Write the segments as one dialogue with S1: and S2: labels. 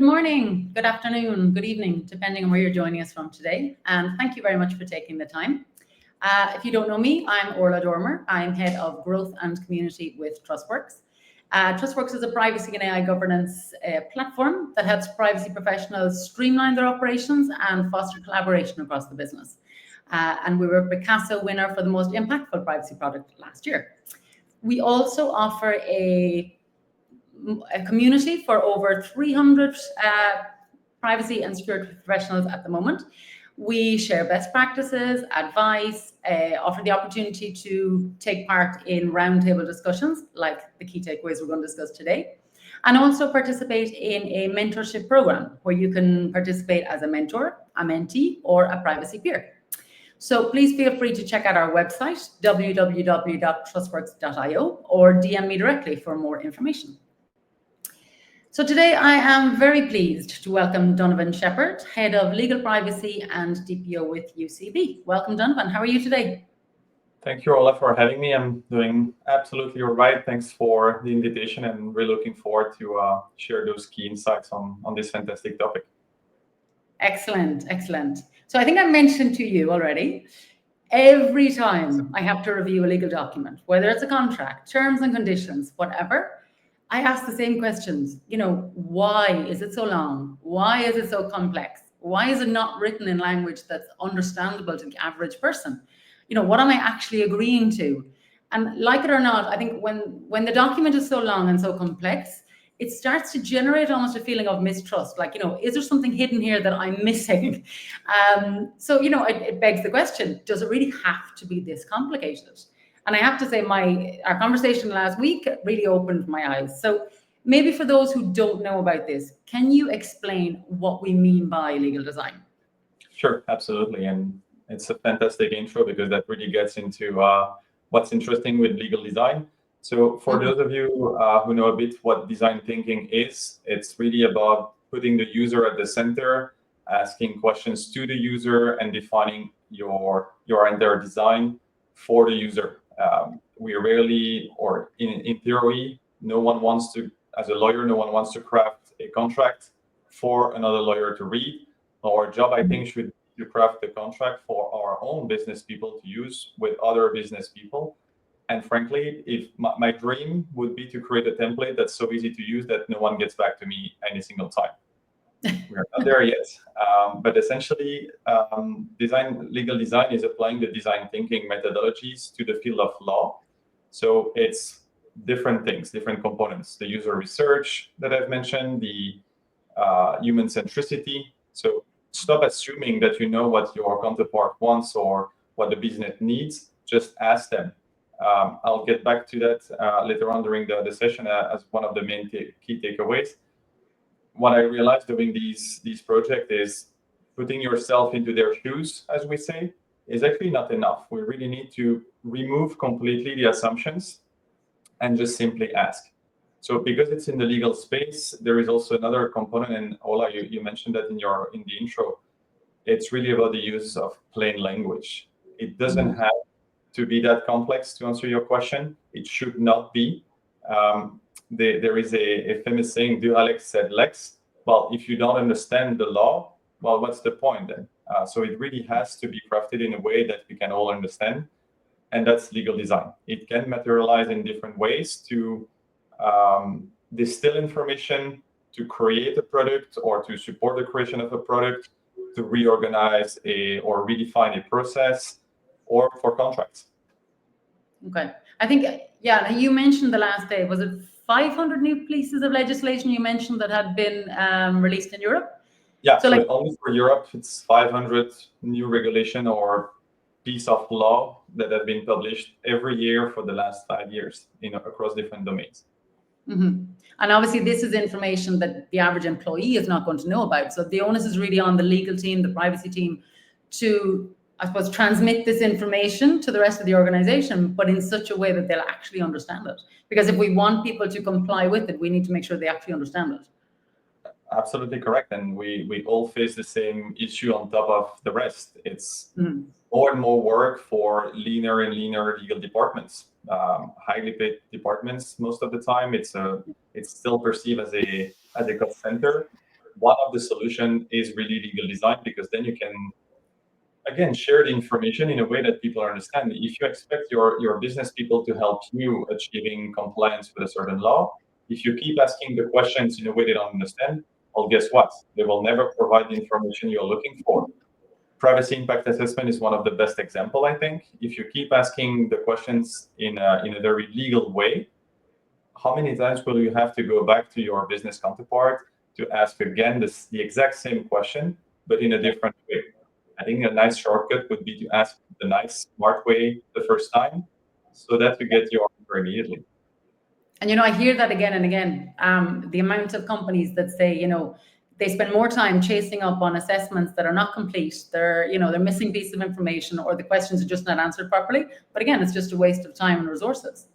S1: morning, good afternoon, good evening, depending on where you're joining us from today. And thank you very much for taking the time. If you don't know me, I'm Orla Dormer. I'm Head of Growth and Community with TrustWorks. TrustWorks is a privacy and AI governance platform that helps privacy professionals streamline their operations and foster collaboration across the business. And we were a Picasso winner for the most impactful privacy product last year. We also offer a community for over 300 privacy and security professionals at the moment. We share best practices, advice, offer the opportunity to take part in roundtable discussions like the key takeaways we're going to discuss today, and also participate in a mentorship program where you can participate as a mentor, a mentee, or a privacy peer. So please feel free to check out our website, www.trustworks.io, or DM me directly for more information. So today I am very pleased to welcome Donovan Shepherd, Head of Legal Privacy and DPO with UCB. Welcome, Donovan. How are you today?
S2: Thank you, Ola, for having me. I'm doing absolutely all right. Thanks for the invitation, and we're looking forward to share those key insights on this fantastic topic.
S1: Excellent, excellent. So I think I mentioned to you already, every time I have to review a legal document, whether it's a contract, terms and conditions, whatever, I ask the same questions. Why is it so long? Why is it so complex? Why is it not written in language that's understandable to the average person? What am I actually agreeing to? And like it or not, I think when the document is so long and so complex, it starts to generate almost a feeling of mistrust. Like, is there something hidden here that I'm missing? So it begs the question, does it really have to be this complicated? And I have to say, our conversation last week really opened my eyes. So maybe for those who don't know about this, can you explain what we mean by legal design?
S2: Sure, absolutely. And it's a fantastic intro because that really gets into what's interesting with legal design. So for those of you who know a bit what design thinking is, it's really about putting the user at the center, asking questions to the user, and defining your entire design for the user. We rarely, or in theory, no one wants to, as a lawyer, no one wants to craft a contract for another lawyer to read. Our job, I think, should be to craft the contract for our own business people to use with other business people. And frankly, if my dream would be to create a template that's so easy to use that no one gets back to me any single time. We're not there yet, but essentially, legal design is applying the design thinking methodologies to the field of law. So it's different things, different components: the user research that I've mentioned, the human centricity. So stop assuming that you know what your counterpart wants or what the business needs. Just ask them. I'll get back to that later on during the session as one of the main key takeaways. What I realized doing these projects is putting yourself into their shoes, as we say, is actually not enough. We really need to remove completely the assumptions and just simply ask. So because it's in the legal space, there is also another component, and Ola, you mentioned that in the intro. It's really about the use of plain language. It doesn't have to be that complex to answer your question. It should not be. There is a famous saying, "Do Alex said Lex." Well, if you don't understand the law, well, what's the point then? So it really has to be crafted in a way that we can all understand, and that's legal design. It can materialize in different ways to distill information, to create a product, or to support the creation of a product, to reorganize or redefine a process, or for contracts.
S1: Okay. I think, you mentioned the last day, was it 500 new pieces of legislation you mentioned that had been released in Europe?
S2: Yeah, so only for Europe, it's 500 new regulation or piece of law that have been published every year for the last 5 years, across different domains.
S1: Mm-hmm. And obviously, this is information that the average employee is not going to know about. So the onus is really on the legal team, the privacy team, to, I suppose, transmit this information to the rest of the organization, but in such a way that they'll actually understand it. Because if we want people to comply with it, we need to make sure they actually understand it.
S2: Absolutely correct. And we all face the same issue on top of the rest. It's more and more work for leaner and leaner legal departments, highly paid departments. Most of the time, it's still perceived as a cost center. one of the solution is really legal design, because then you can, again, share the information in a way that people understand. If you expect your business people to help you achieving compliance with a certain law, if you keep asking the questions in a way they don't understand, well, guess what? They will never provide the information you're looking for. Privacy impact assessment is one of the best example, I think. If you keep asking the questions in a very legal way, how many times will you have to go back to your business counterpart to ask again the exact same question, but in a different way? I think a nice shortcut would be to ask the nice, smart way the first time, so that you get your answer immediately.
S1: And, I hear that again and again. The amount of companies that say, they spend more time chasing up on assessments that are not complete. They're missing piece of information, or the questions are just not answered properly. But again, it's just a waste of time and resources.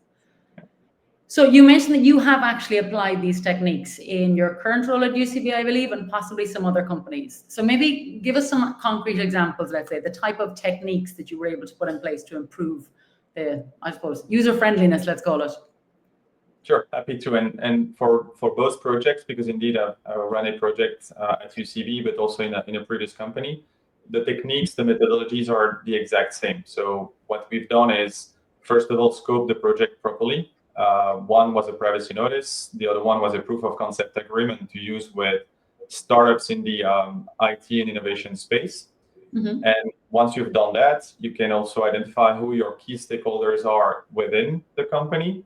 S1: So you mentioned that you have actually applied these techniques in your current role at UCB, I believe, and possibly some other companies. So maybe give us some concrete examples, let's say, the type of techniques that you were able to put in place to improve the, I suppose, user friendliness, let's call it.
S2: Sure, happy to. And for both projects, because indeed I run a project at UCB, but also in a previous company, the techniques, the methodologies are the exact same. So what we've done is, first of all, scope the project properly. One was a privacy notice. The other one was a proof of concept agreement to use with startups in the IT and innovation space.
S1: Mm-hmm.
S2: And once you've done that, you can also identify who your key stakeholders are within the company.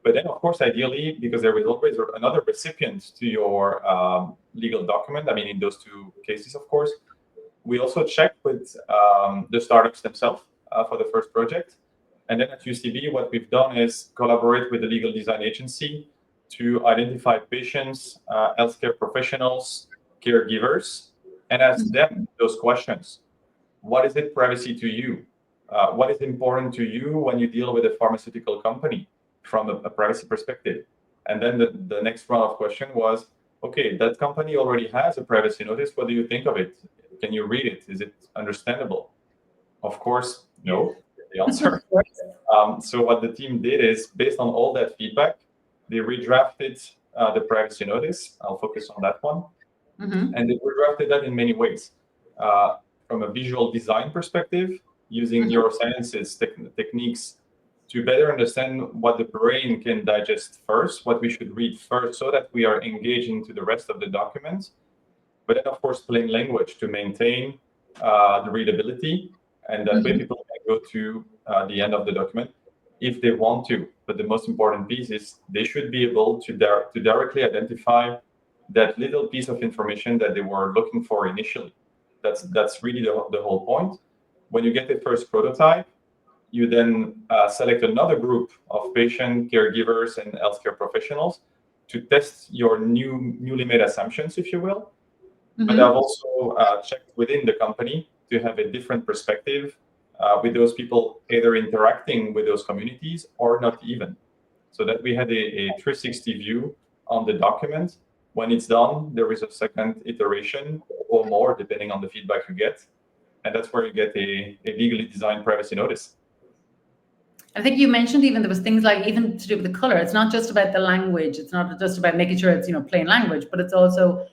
S2: But then, of course, ideally, because there is always another recipient to your legal document, I mean, in those two cases, of course, we also checked with the startups themselves for the first project. And then at UCB, what we've done is collaborate with the legal design agency to identify patients, healthcare professionals, caregivers, and ask them those questions. What is it privacy to you? What is important to you when you deal with a pharmaceutical company from a privacy perspective? And then the next round of question was, okay, that company already has a privacy notice. What do you think of it? Can you read it? Is it understandable? Of course, no, the answer. So what the team did is, based on all that feedback, they redrafted the privacy notice. I'll focus on that one.
S1: Mm-hmm.
S2: And they redrafted that in many ways. From a visual design perspective, using neurosciences techniques to better understand what the brain can digest first, what we should read first, so that we are engaging to the rest of the document. But then, of course, plain language to maintain the readability, and that way people can go to the end of the document if they want to. But the most important piece is they should be able to directly identify that little piece of information that they were looking for initially. That's really the whole point. When you get the first prototype, you then select another group of patient caregivers and healthcare professionals to test your newly made assumptions, if you will. But I've also checked within the company to have a different perspective with those people either interacting with those communities or not even. So that we had a 360 view on the document. When it's done, there is a second iteration or more, depending on the feedback you get. And that's where you get a legally designed privacy notice.
S1: I think you mentioned even there was things like even to do with the color. It's not just about the language. It's not just about making sure it's plain language, but it's also,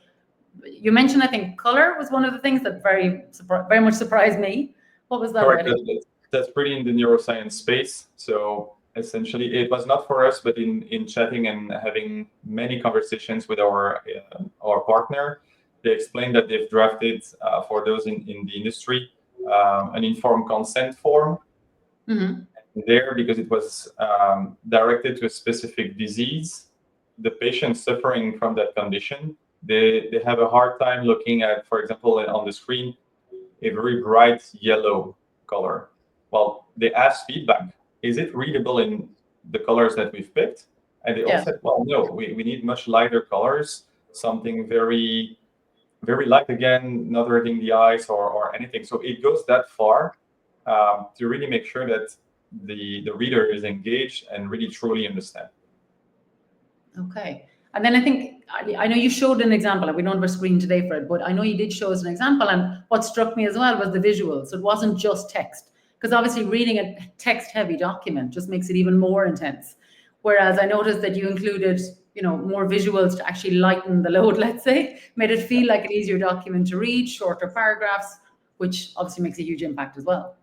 S1: you mentioned, I think color was one of the things that very much surprised me. What was that?
S2: Correct. That's pretty in the neuroscience space. So essentially, it was not for us, but in chatting and having many conversations with our partner, they explained that they've drafted for those in the industry an informed consent form.
S1: Mm-hmm.
S2: There, because it was directed to a specific disease, the patients suffering from that condition, they have a hard time looking at, for example, on the screen, a very bright yellow color. Well, they asked feedback. Is it readable in the colors that we've picked? And they all said, well, no, we need much lighter colors, something very, very light, again, not hurting the eyes or anything. So it goes that far to really make sure that the reader is engaged and really truly understand.
S1: Okay. And then I think, I know you showed an example, and we don't have a screen today for it, but I know you did show us an example. And what struck me as well was the visuals. So it wasn't just text, because obviously reading a text-heavy document just makes it even more intense. Whereas I noticed that you included, more visuals to actually lighten the load, let's say, made it feel like an easier document to read, shorter paragraphs, which obviously makes a huge impact as well.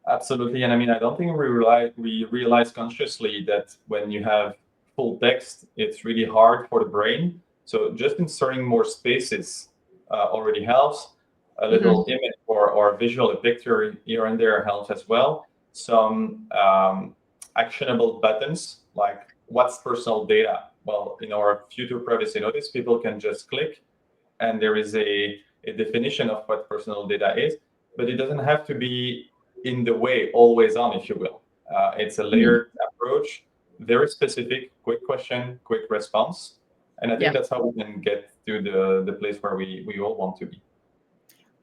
S2: Absolutely. And I mean, I don't think we realize consciously that when you have full text, it's really hard for the brain. So just inserting more spaces already helps. A little image or a visual, a picture here and there helps as well. Some actionable buttons like what's personal data? Well, in our future privacy notice, people can just click and there is a definition of what personal data is, but it doesn't have to be in the way, always on, if you will. It's a layered approach, very specific, quick question, quick response. And I think that's how we can get to the place where we all want to be.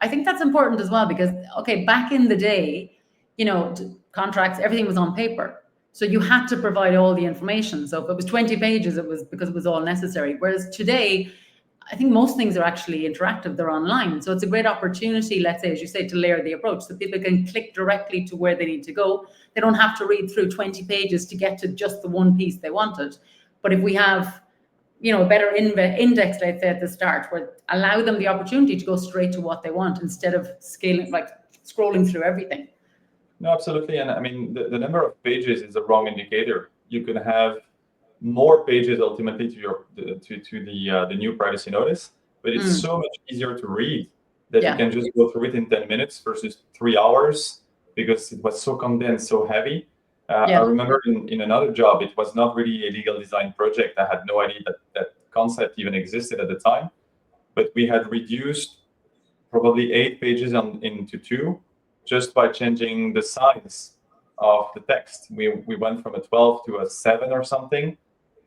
S1: I think that's important as well because, okay, back in the day, contracts, everything was on paper. So you had to provide all the information. So if it was 20 pages, it was because it was all necessary. Whereas today, I think most things are actually interactive. They're online. So it's a great opportunity, let's say, as you say, to layer the approach so people can click directly to where they need to go. They don't have to read through 20 pages to get to just the one piece they wanted. But if we have, a better index, let's say, at the start, where allow them the opportunity to go straight to what they want instead of scrolling through everything.
S2: No, absolutely. And I mean, the number of pages is a wrong indicator. You can have more pages ultimately to the new privacy notice, but it's so much easier to read that you can just go through it in 10 minutes versus 3 hours because it was so condensed, so heavy. I remember in another job, it was not really a legal design project. I had no idea that concept even existed at the time, but we had reduced probably 8 pages into 2 just by changing the size of the text. We went from a 12 to a 7 or something,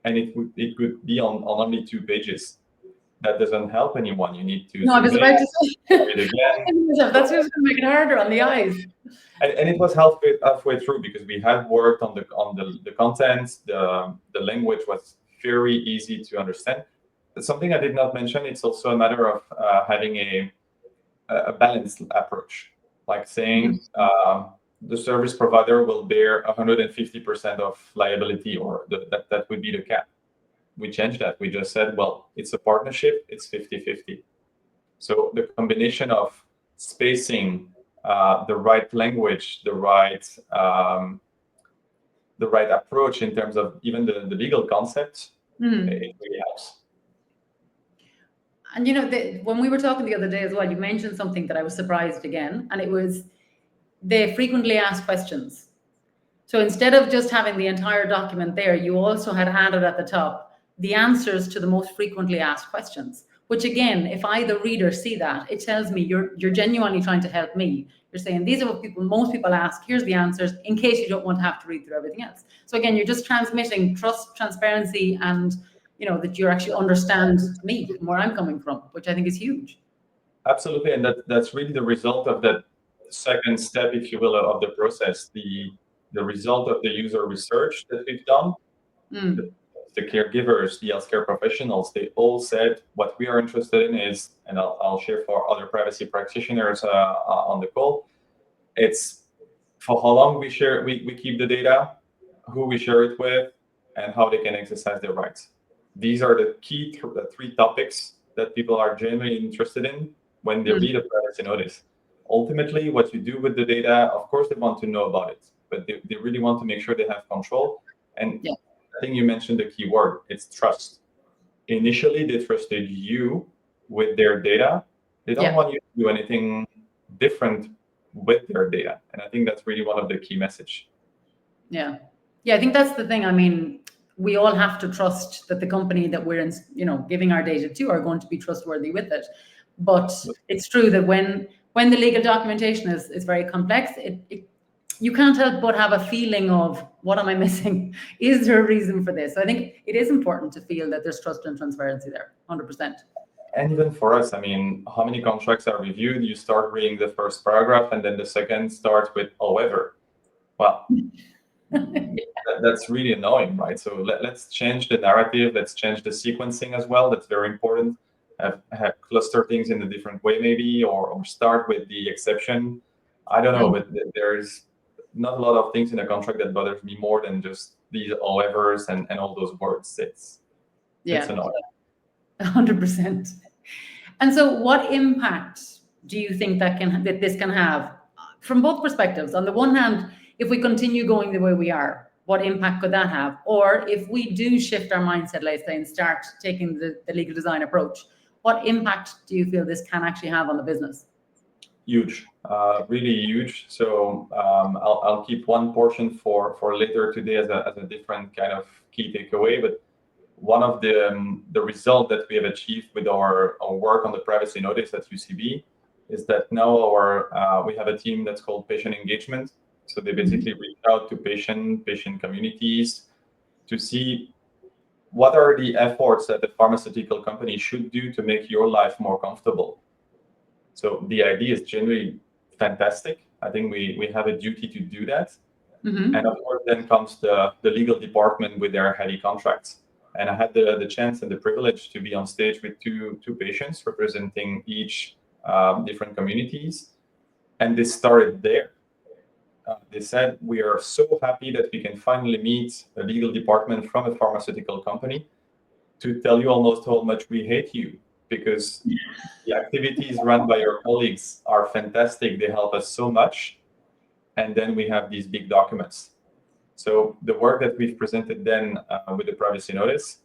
S2: and it could be on only 2 pages. That doesn't help anyone. You need to.
S1: No, I was about to say.
S2: It again.
S1: That's just going to make it harder on the eyes.
S2: And it was halfway through because we had worked on the content. The language was very easy to understand. Something I did not mention. It's also a matter of having a balanced approach, like saying the service provider will bear 150% of liability, or that would be the cap. We changed that. We just said, well, it's a partnership, it's 50-50. So the combination of spacing, the right language, the right approach in terms of even the legal concepts, it really helps.
S1: And when we were talking the other day as well, you mentioned something that I was surprised again, and it was the frequently asked questions. So instead of just having the entire document there, you also had added at the top the answers to the most frequently asked questions, which again, if I, the reader, see that, it tells me you're genuinely trying to help me. You're saying, these are what most people ask, here's the answers, in case you don't want to have to read through everything else. So again, you're just transmitting trust, transparency, and that you actually understand me and where I'm coming from, which I think is huge. Absolutely,
S2: and that's really the result of that second step, if you will, of the process. The result of the user research that we've done. The caregivers, the healthcare professionals, they all said what we are interested in is, and I'll share for other privacy practitioners on the call, it's for how long we keep the data, who we share it with, and how they can exercise their rights. These are the key 3 topics that people are genuinely interested in when they read a privacy notice. Ultimately, what you do with the data, of course, they want to know about it, but they really want to make sure they have control. And I think you mentioned the key word, it's trust. Initially, they trusted you with their data. They don't want you to do anything different with their data. And I think that's really one of the key message.
S1: Yeah, I think that's the thing. I mean, we all have to trust that the company that we're giving our data to are going to be trustworthy with it. But it's true that when the legal documentation is very complex, you can't help but have a feeling of, what am I missing? Is there a reason for this? So I think it is important to feel that there's trust and transparency there, 100%.
S2: And even for us, I mean, how many contracts are reviewed? You start reading the first paragraph and then the second starts with however. Well, that's really annoying, right? So let's change the narrative. Let's change the sequencing as well. That's very important. Have cluster things in a different way maybe, or start with the exception. I don't know, but there's not a lot of things in a contract that bothers me more than just these however's and all those words. It's an honor.
S1: 100%. And so what impact do you think that this can have from both perspectives? On the one hand, if we continue going the way we are, what impact could that have? Or if we do shift our mindset, let's say, and start taking the legal design approach, what impact do you feel this can actually have on the business?
S2: Huge, really huge. So I'll keep one portion for later today as a different kind of key takeaway. But one of the result that we have achieved with our work on the privacy notice at UCB is that now we have a team that's called patient engagement. So they basically reach out to patient communities to see what are the efforts that the pharmaceutical company should do to make your life more comfortable. So the idea is generally fantastic. I think we have a duty to do that. And of course, then comes the legal department with their heavy contracts. And I had the chance and the privilege to be on stage with two patients representing each different communities. And they started there. They said, we are so happy that we can finally meet a legal department from a pharmaceutical company to tell you almost how much we hate you, because the activities run by your colleagues are fantastic. They help us so much. And then we have these big documents. So the work that we've presented then with the privacy notice,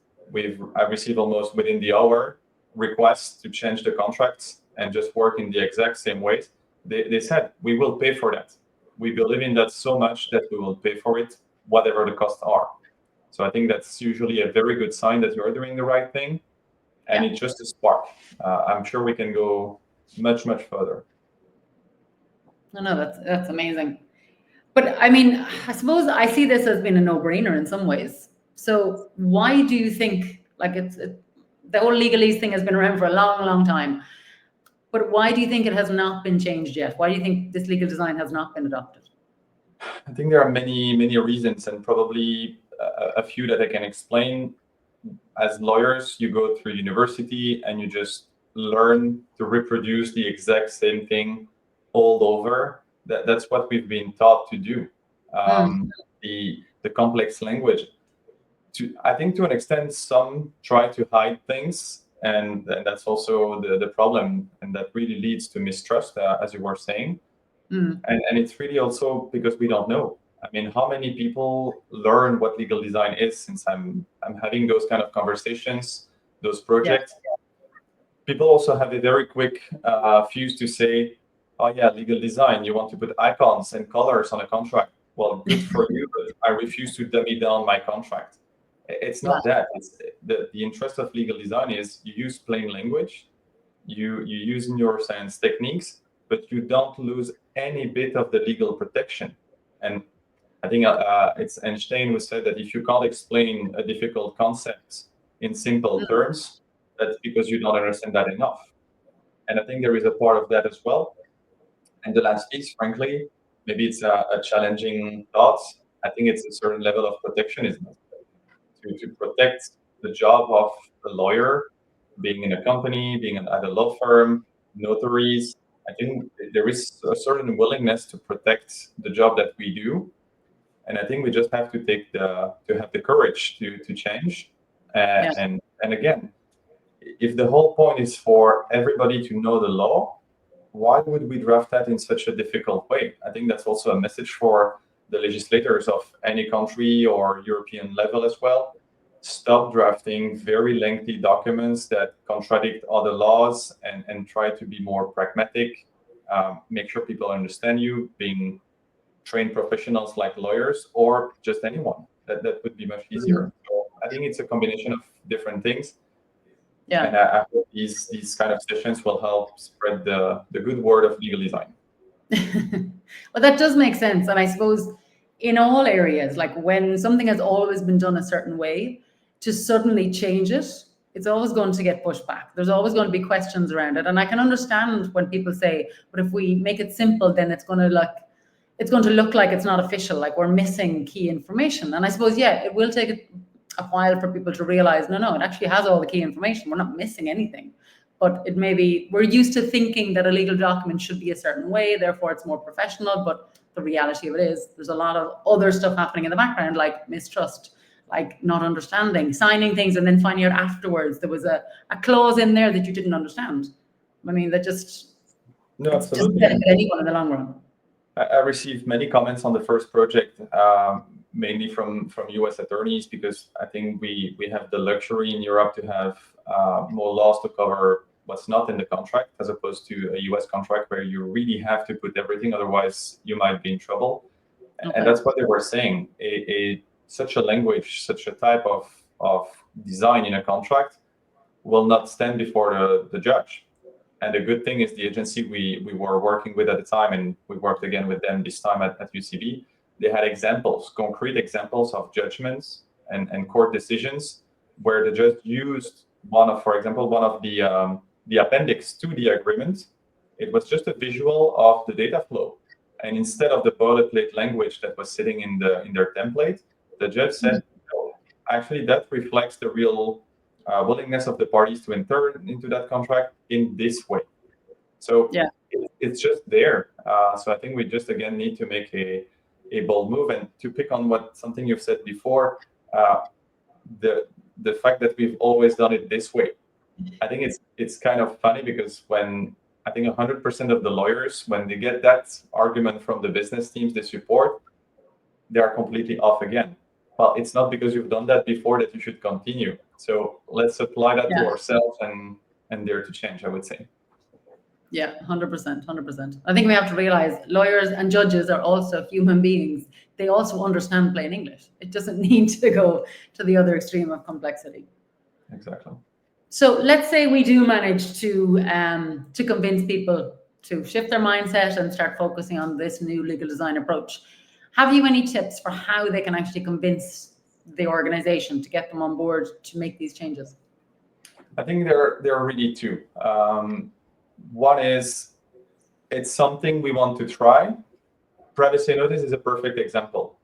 S2: I've received almost within the hour requests to change the contracts and just work in the exact same ways. They said, we will pay for that. We believe in that so much that we will pay for it, whatever the costs are. So I think that's usually a very good sign that you're doing the right thing. And it's just a spark. I'm sure we can go much, much further.
S1: No, that's amazing. But I mean, I suppose I see this as being a no-brainer in some ways. So why do you think, like the whole legalese thing has been around for a long, long time, but why do you think it has not been changed yet? Why do you think this legal design has not been adopted?
S2: I think there are many, many reasons, and probably a few that I can explain. As lawyers, you go through university and you just learn to reproduce the exact same thing all over. That's what we've been taught to do. The complex language. I think to an extent, some try to hide things, and that's also the problem, and that really leads to mistrust, as you were saying. And it's really also because we don't know. I mean, how many people learn what legal design is since I'm having those kind of conversations, those projects? Yeah. People also have a very quick fuse to say, oh yeah, legal design, you want to put icons and colors on a contract. Well, good for you, but I refuse to dummy down my contract. It's not that. It's the interest of legal design is you use plain language, you use neuroscience techniques, but you don't lose any bit of the legal protection. And I think it's Einstein who said that if you can't explain a difficult concept in simple terms, that's because you don't understand that enough. And I think there is a part of that as well. And the last piece, frankly, maybe it's a challenging thought. I think it's a certain level of protectionism to protect the job of a lawyer, being in a company, being at a law firm, notaries. I think there is a certain willingness to protect the job that we do. And I think we just have to have the courage to change. And again, if the whole point is for everybody to know the law, why would we draft that in such a difficult way? I think that's also a message for the legislators of any country or European level as well. Stop drafting very lengthy documents that contradict other laws and try to be more pragmatic. Make sure people understand you, being trained professionals like lawyers or just anyone. That would be much easier. So I think it's a combination of different things. Yeah. And I hope these kind of sessions will help spread the good word of legal design.
S1: Well, that does make sense. And I suppose in all areas, like when something has always been done a certain way, to suddenly change it, it's always going to get pushed back. There's always going to be questions around it. And I can understand when people say, but if we make it simple, then it's going to look like it's not official, like we're missing key information. And I suppose, yeah, it will take a while for people to realize, no, it actually has all the key information. We're not missing anything. But it may be, we're used to thinking that a legal document should be a certain way, therefore it's more professional. But the reality of it is there's a lot of other stuff happening in the background, like mistrust, like not understanding, signing things and then finding out afterwards there was a clause in there that you didn't understand. I mean, that just
S2: No,
S1: doesn't
S2: absolutely.
S1: benefit anyone in the long run.
S2: I received many comments on the first project, mainly from US attorneys, because I think we have the luxury in Europe to have more laws to cover what's not in the contract, as opposed to a US contract where you really have to put everything, otherwise you might be in trouble.
S1: Okay.
S2: And that's what they were saying. Such a language, such a type of design in a contract will not stand before the judge. And the good thing is the agency we were working with at the time, and we worked again with them this time at UCB, they had examples, concrete examples of judgments and court decisions where the judge used for example, one of the appendix to the agreement. It was just a visual of the data flow. And instead of the boilerplate language that was sitting in their template, the judge said, no, actually that reflects the real willingness of the parties to enter into that contract in this way. So
S1: yeah,
S2: it's just there. So I think we just again need to make a bold move. And to pick on something you've said before, the fact that we've always done it this way. I think it's kind of funny, because when I think 100% of the lawyers, when they get that argument from the business teams they support, they are completely off again. Well, it's not because you've done that before that you should continue. So let's apply that to ourselves and dare to change, I would say.
S1: Yeah, 100%, 100%. I think we have to realize lawyers and judges are also human beings. They also understand plain English. It doesn't need to go to the other extreme of complexity.
S2: Exactly.
S1: So let's say we do manage to convince people to shift their mindset and start focusing on this new legal design approach. Have you any tips for how they can actually convince the organization to get them on board to make these changes?
S2: I think there are really two. One is, it's something we want to try. Privacy notice is a perfect example.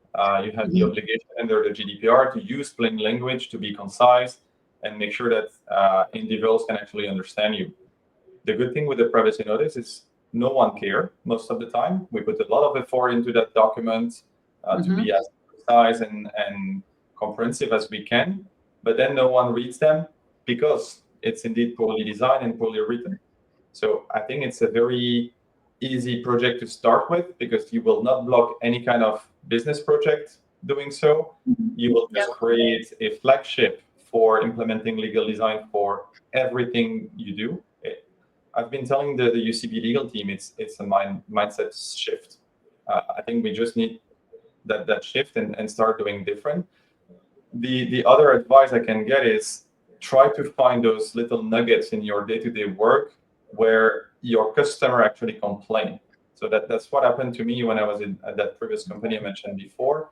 S2: You have the obligation under the GDPR to use plain language, to be concise, and make sure that individuals can actually understand you. The good thing with the privacy notice is no one cares most of the time. We put a lot of effort into that document to be as precise and comprehensive as we can, but then no one reads them because it's indeed poorly designed and poorly written. So I think it's a very easy project to start with, because you will not block any kind of business project doing so. You will just create a flagship for implementing legal design for everything you do. I've been telling the UCB legal team it's a mindset shift. I think we just need that shift and start doing different. The other advice I can get is try to find those little nuggets in your day-to-day work where your customer actually complain. So that's what happened to me when I was at that previous company I mentioned before.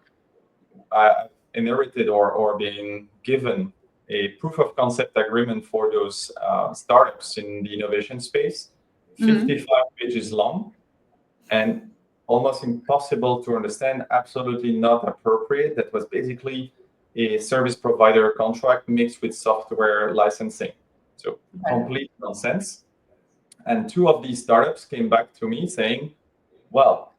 S2: I inherited or being given a proof of concept agreement for those startups in the innovation space, 55 pages long, and almost impossible to understand, absolutely not appropriate. That was basically a service provider contract mixed with software licensing. So complete nonsense. And two of these startups came back to me saying, well,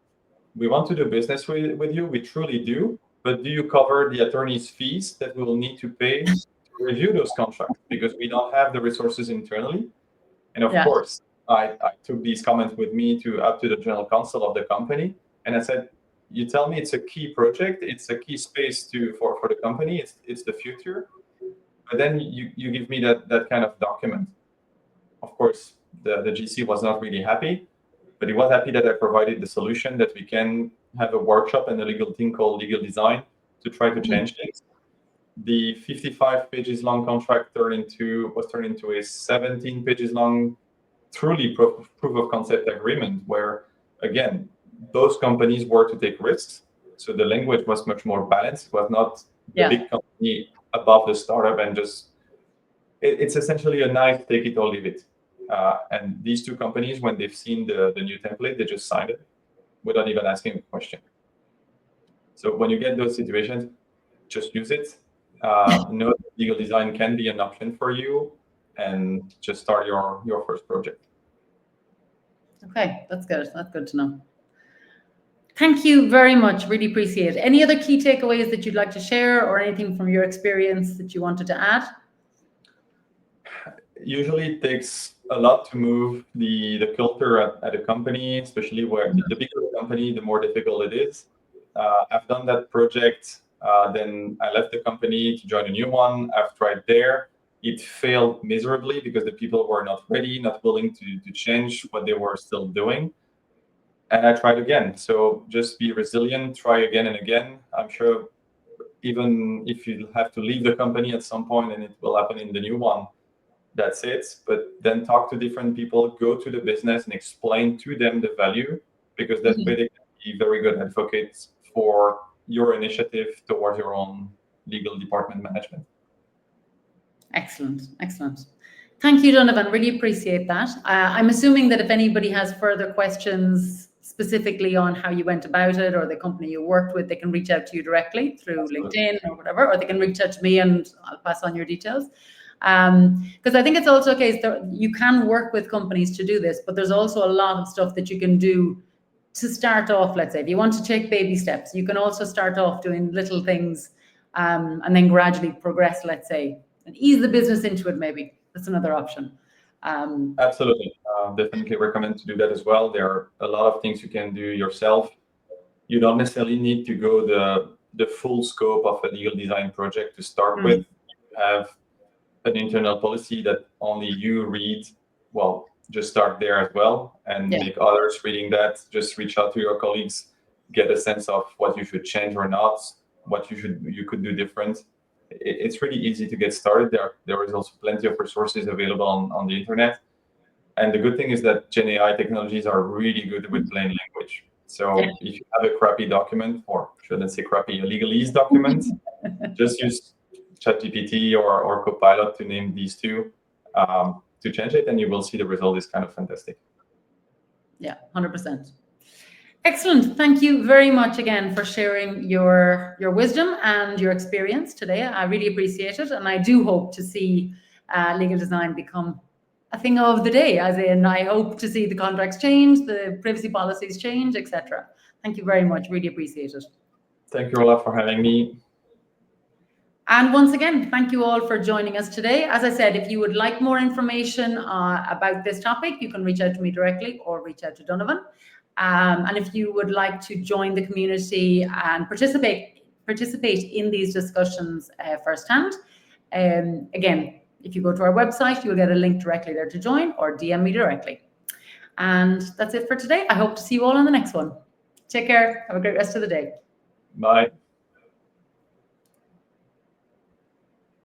S2: we want to do business with you. We truly do. But do you cover the attorney's fees that we will need to pay to review those contracts? Because we don't have the resources internally. And of course, I took these comments with me up to the general counsel of the company. And I said, you tell me it's a key project. It's a key space for the company. It's the future. But then you give me that kind of document. Of course, the GC was not really happy, but he was happy that I provided the solution, that we can have a workshop and a legal team called Legal Design to try to change things. The 55 pages long contract was turned into a 17 pages long, truly proof of concept agreement, where, again, those companies were to take risks. So the language was much more balanced. It was not the big company above the startup and just, it's essentially a nice take it or leave it. And these two companies, when they've seen the new template, they just signed it without even asking a question. So when you get those situations, just use it. Know that legal design can be an option for you, and just start your first project.
S1: Okay, that's good. That's good to know. Thank you very much. Really appreciate it. Any other key takeaways that you'd like to share, or anything from your experience that you wanted to add?
S2: Usually it takes a lot to move the culture at a company, especially where the bigger the company, the more difficult it is. I've done that project, then I left the company to join a new one. I've tried there. It failed miserably because the people were not ready, not willing to change what they were still doing. And I tried again. So just be resilient, try again and again. I'm sure even if you have to leave the company at some point, and it will happen in the new one, that's it. But then talk to different people, go to the business and explain to them the value, because that way they can be very good advocates for your initiative towards your own legal department management.
S1: Excellent, excellent. Thank you, Donovan. Really appreciate that. I'm assuming that if anybody has further questions specifically on how you went about it or the company you worked with, they can reach out to you directly through LinkedIn or whatever, or they can reach out to me and I'll pass on your details. Because I think it's also a case that you can work with companies to do this, but there's also a lot of stuff that you can do to start off. Let's say if you want to take baby steps, you can also start off doing little things and then gradually progress, let's say, and ease the business into it. Maybe that's another option.
S2: Absolutely. Definitely recommend to do that as well. There are a lot of things you can do yourself. You don't necessarily need to go the full scope of a legal design project to start with. You have an internal policy that only you read. Well, just start there as well and make others reading that. Just reach out to your colleagues, get a sense of what you should change or not, what you could do different. It's really easy to get started. There is also plenty of resources available on the internet. And the good thing is that Gen AI technologies are really good with plain language. So if you have a crappy document, or shouldn't say crappy, a legalese document, just use ChatGPT or Copilot, to name these two, to change it, and you will see the result is kind of fantastic.
S1: Yeah, 100%. Excellent. Thank you very much again for sharing your wisdom and your experience today. I really appreciate it. And I do hope to see legal design become a thing of the day, as in I hope to see the contracts change, the privacy policies change, etc. Thank you very much. Really appreciate it.
S2: Thank you, Ola, for having me.
S1: And once again, thank you all for joining us today. As I said, if you would like more information about this topic, you can reach out to me directly or reach out to Donovan. And if you would like to join the community and participate in these discussions firsthand, again, if you go to our website, you'll get a link directly there to join, or DM me directly. And that's it for today. I hope to see you all on the next one. Take care. Have a great rest of the day.
S2: Bye.